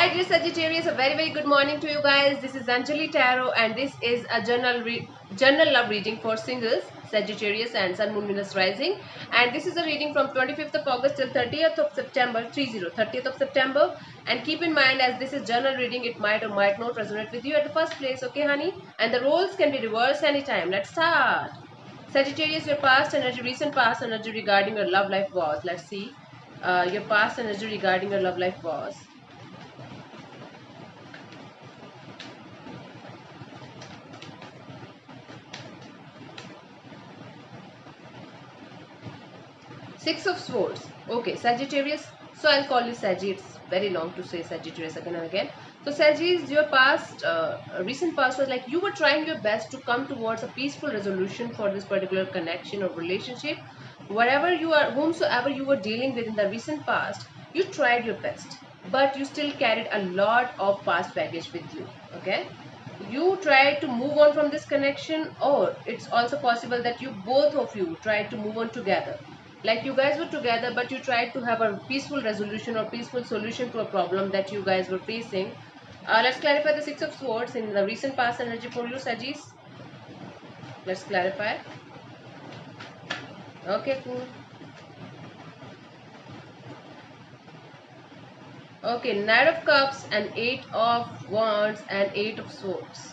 Hi dear Sagittarius, a very good morning to you guys. This is Anjali Tarot and this is a general love reading for singles, Sagittarius and Sun Moon Venus Rising. And this is a reading from 25th of August till 30th of September, 30th of September. And keep in mind, as this is general reading, it might or might not resonate with you at the first place, okay honey? And the roles can be reversed anytime. Let's start. Sagittarius, your past energy, recent past energy regarding your love life was. Let's see. Your past energy regarding your love life was. Six of Swords. Okay, Sagittarius. So I'll call you Saggy. It's very long to say Sagittarius again and again. So Sagittarius, your past, recent past was like you were trying your best to come towards a peaceful resolution for this particular connection or relationship. Wherever you are, whomsoever you were dealing with in the recent past, you tried your best, but you still carried a lot of past baggage with you. Okay, you tried to move on from this connection, or it's also possible that you both of you tried to move on together, like you guys were together but you tried to have a peaceful resolution or peaceful solution to a problem that you guys were facing. Let's clarify the Six of Swords in the recent past energy for you, Sagis. Let's clarify. Okay, cool. Okay, Knight of Cups and Eight of Wands and Eight of Swords.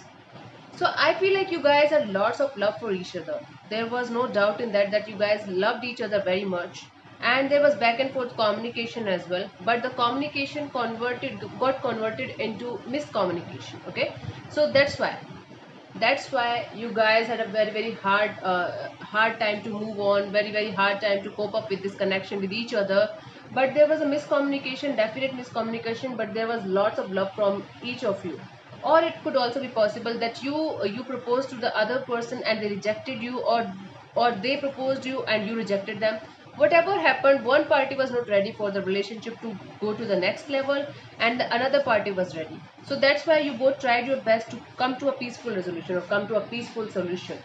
So I feel like you guys had lots of love for each other. There was no doubt in that you guys loved each other very much, and there was back and forth communication as well. But the communication got converted into miscommunication. Okay, so that's why you guys had a very hard time to move on, very hard time to cope up with this connection with each other. But there was a miscommunication, definite miscommunication, but there was lots of love from each of you. Or it could also be possible that you proposed to the other person and they rejected you, or they proposed you and you rejected them. Whatever happened, one party was not ready for the relationship to go to the next level, and the another party was ready. So that's why you both tried your best to come to a peaceful resolution or come to a peaceful solution.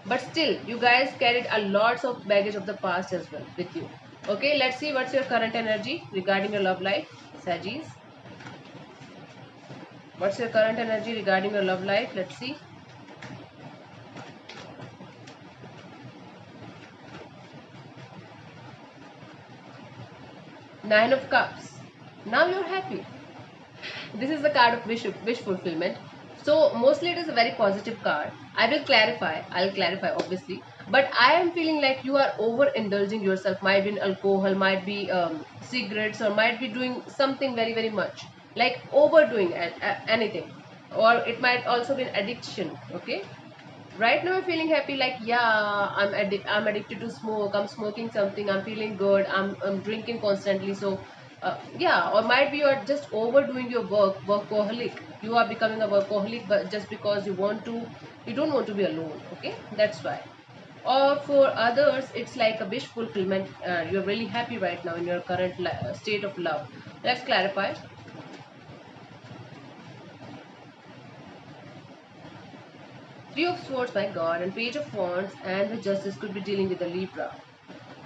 But still, you guys carried a lots of baggage of the past as well with you. Okay, let's see what's your current energy regarding your love life, Sagis. What's your current energy regarding your love life? Let's see. Nine of Cups. Now you're happy. This is the card of wish fulfillment. So mostly it is a very positive card. I'll clarify obviously. But I am feeling like you are overindulging yourself. Might be in alcohol, might be cigarettes, or might be doing something very much. Like overdoing anything. Or it might also be an addiction. Okay, right now I'm feeling happy, like yeah, I'm addicted to smoke, I'm smoking something, I'm feeling good, I'm drinking constantly. So yeah, or might be you're just overdoing your workaholic. You are becoming a workaholic, but just because you don't want to be alone. Okay, that's why. Or for others it's like a wish fulfillment. You're really happy right now in your current state of love. Let's clarify. Three of Swords, my god, and Page of Wands, and the Justice could be dealing with the Libra.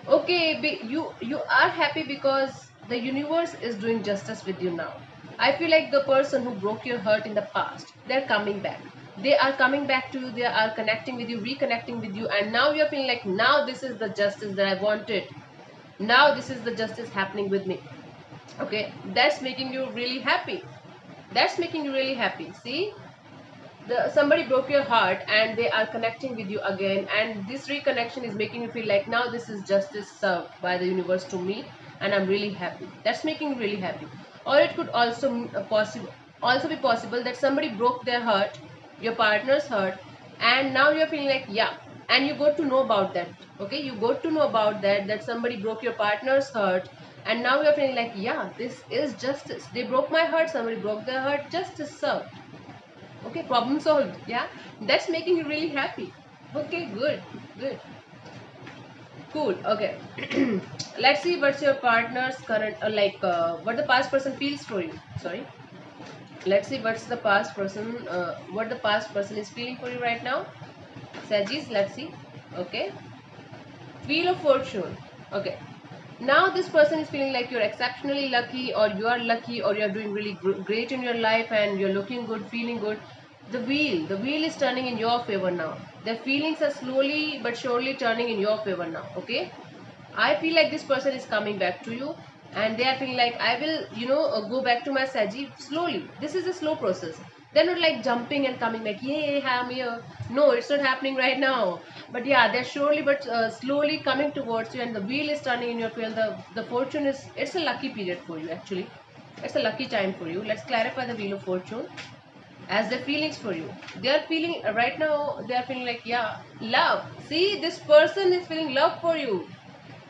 Okay, you are happy because the universe is doing justice with you now. I feel like the person who broke your heart in the past, they're coming back. They are coming back to you, they are connecting with you, reconnecting with you, and now you're feeling like now this is the justice that I wanted. Now this is the justice happening with me. Okay, that's making you really happy. That's making you really happy. See? Somebody broke your heart and they are connecting with you again, and this reconnection is making you feel like now this is justice served by the universe to me, and I'm really happy. That's making you really happy. Or it could also also be possible that somebody broke their heart, your partner's heart, and now you're feeling like yeah, and you got to know about that. Okay, you got to know about that somebody broke your partner's heart, and now you're feeling like yeah, this is justice. They broke my heart, somebody broke their heart, justice served. Okay, problem solved. Yeah, that's making you really happy. Okay, good, cool. Okay, let's see what's your partner's current, what the past person feels for you. Sorry. Let's see what's the past person, what the past person is feeling for you right now. Sagis, let's see. Okay, Wheel of Fortune. Okay, Now this person is feeling like you're exceptionally lucky, or you are lucky, or you're doing really great in your life, and you're looking good, feeling good. The wheel is turning in your favor now. Their feelings are slowly but surely turning in your favor now. Okay, I feel like this person is coming back to you, and they are feeling like I will, go back to my Saji slowly. This is a slow process. They're not like jumping and coming like, yay, I'm here. No, it's not happening right now. But yeah, they're surely but slowly coming towards you, and the wheel is turning in your favor. The fortune is, it's a lucky period for you actually. It's a lucky time for you. Let's clarify the wheel of fortune as their feelings for you. They are feeling right now. They are feeling like, yeah, love. See, this person is feeling love for you.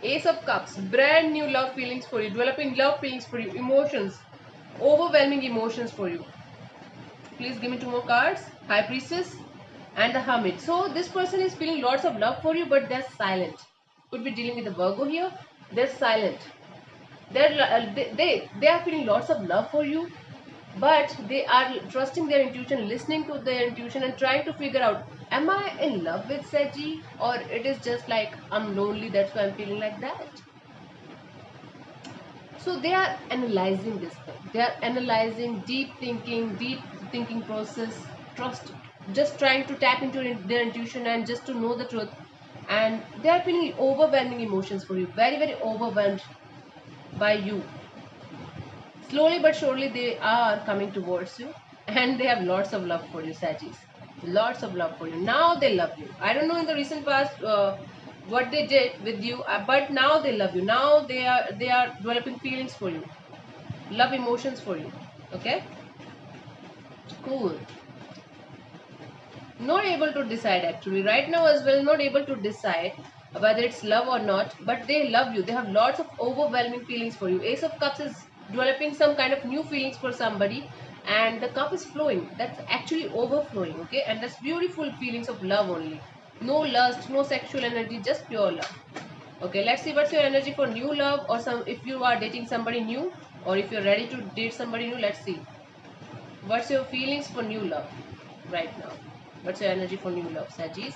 Ace of Cups, brand new love feelings for you, developing love feelings for you, emotions, overwhelming emotions for you. Please give me two more cards. High Priestess and the Hermit. So this person is feeling lots of love for you, but they're silent. Could be dealing with the Virgo here. They're silent. They are feeling lots of love for you, but they are trusting their intuition, listening to their intuition, and trying to figure out, am I in love with Seji, or it is just like I'm lonely, that's why I'm feeling like that. So they are analyzing this thing. They are analyzing, deep thinking process, trust, just trying to tap into their intuition and just to know the truth. And they are feeling overwhelming emotions for you, very, very overwhelmed by you. Slowly but surely, they are coming towards you, and they have lots of love for you, Sagittarius. Lots of love for you. Now they love you. I don't know in the recent past what they did with you, but now they love you. Now they are developing feelings for you, love emotions for you. Okay, cool. Not able to decide actually right now as well. Not able to decide whether it's love or not, but they love you. They have lots of overwhelming feelings for you. Ace of Cups is developing some kind of new feelings for somebody, and the cup is flowing. That's actually overflowing. Okay, and that's beautiful feelings of love only. No lust, no sexual energy, just pure love. Okay, let's see what's your energy for new love, or some if you are dating somebody new, or if you're ready to date somebody new. Let's see what's your feelings for new love right now. What's your energy for new love, Sagis?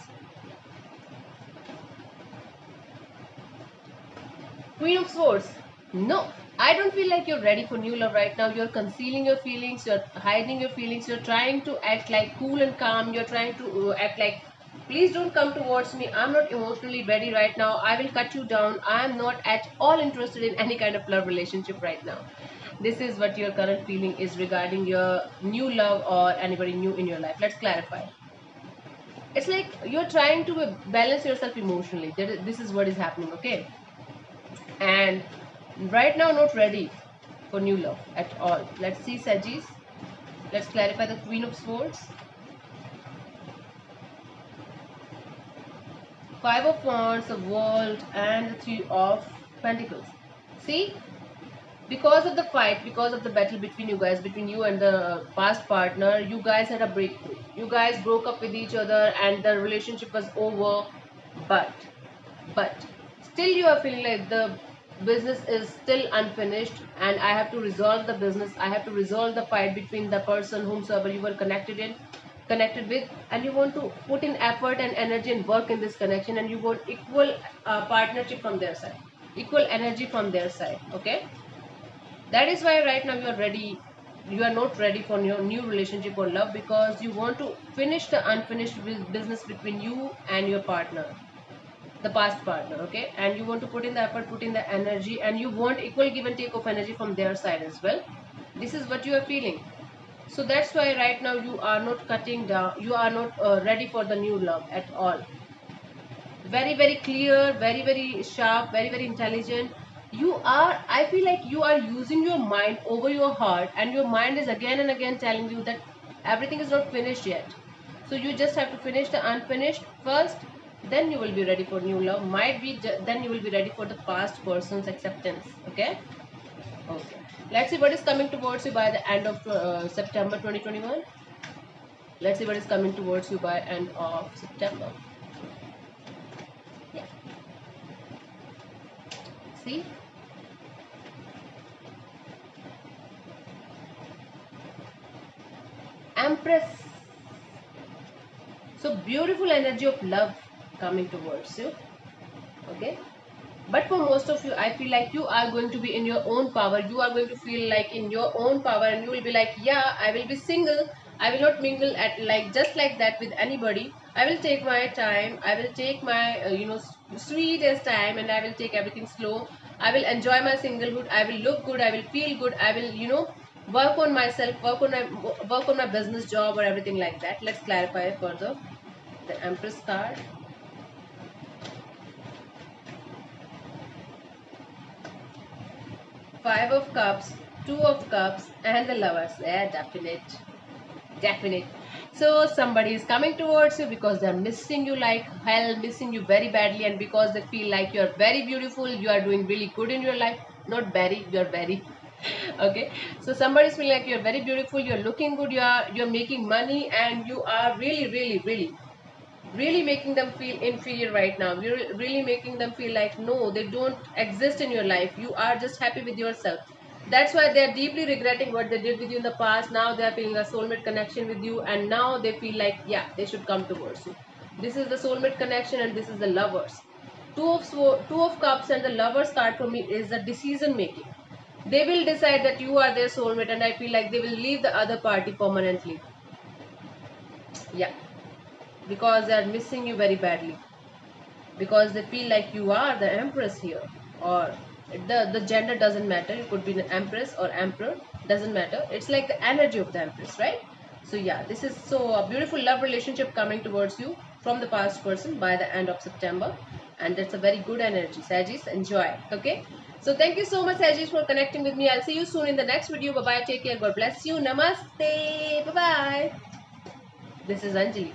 Queen of Swords. No, I don't feel like you're ready for new love right now. You're concealing your feelings, you're hiding your feelings, you're trying to act like cool and calm, you're trying to act like, please don't come towards me. I'm not emotionally ready right now. I will cut you down. I'm not at all interested in any kind of love relationship right now. This is what your current feeling is regarding your new love or anybody new in your life. Let's clarify. It's like you're trying to balance yourself emotionally. This is what is happening, okay? And right now not ready for new love at all. Let's see, Sagis. Let's clarify the Queen of Swords. Five of Wands, the World, and the Three of Pentacles. See, because of the fight, because of the battle between you guys, between you and the past partner, you guys had a breakthrough. You guys broke up with each other and the relationship was over. But but still you are feeling like the business is still unfinished, and I have to resolve the business. I have to resolve the fight between the person whomsoever you were connected with, and you want to put in effort and energy and work in this connection, and you want equal partnership from their side, equal energy from their side. Okay, that is why right now you are ready. You are not ready for your new relationship or love, because you want to finish the unfinished business between you and your partner, the past partner. Okay, and you want to put in the effort, put in the energy, and you want equal give and take of energy from their side as well. This is what you are feeling. So that's why right now you are not cutting down, you are not ready for the new love at all. Very, very clear, very, very sharp, very, very intelligent. You are, I feel like you are using your mind over your heart, and your mind is again and again telling you that everything is not finished yet. So you just have to finish the unfinished first, then you will be ready for new love. Might be then you will be ready for the past person's acceptance. Okay, okay, let's see what is coming towards you by the end of September 2021. Let's see what is coming towards you by end of September. Yeah, see, Empress. So beautiful energy of love coming towards you. Okay, But for most of you, I feel like you are going to be in your own power. You are going to feel like in your own power, and you will be like, yeah, I will be single. I will not mingle at like just like that with anybody. I will take my time. I will take my sweetest time, and I will take everything slow. I will enjoy my singlehood. I will look good. I will feel good. I will work on myself, work on my business job or everything like that. Let's clarify further. The Empress card. Five of Cups, Two of Cups, and the Lovers. Yeah, definite. Definite. So somebody is coming towards you because they're missing you like hell, missing you very badly, and because they feel like you're very beautiful, you are doing really good in your life. Not very, you're very. Okay. So somebody's feeling like you're very beautiful, you're looking good, you're making money, and you are really making them feel inferior right now. You're really making them feel like no, they don't exist in your life. You are just happy with yourself. That's why they're deeply regretting what they did with you in the past. Now they're feeling a soulmate connection with you, and now they feel like yeah, they should come towards you. This is the soulmate connection, and this is the lovers. Two of cups and the lovers card for me is the decision making. They will decide that you are their soulmate, and I feel like they will leave the other party permanently. Yeah, because they are missing you very badly, because they feel like you are the empress here, or the gender doesn't matter. You could be an empress or emperor, doesn't matter. It's like the energy of the empress, right? So yeah, this is so a beautiful love relationship coming towards you from the past person by the end of September, and that's a very good energy. Sagittarius, enjoy. Okay, so thank you so much, Sagittarius, for connecting with me. I'll see you soon in the next video. Bye bye, take care, God bless you, namaste, bye bye. This is Anjali.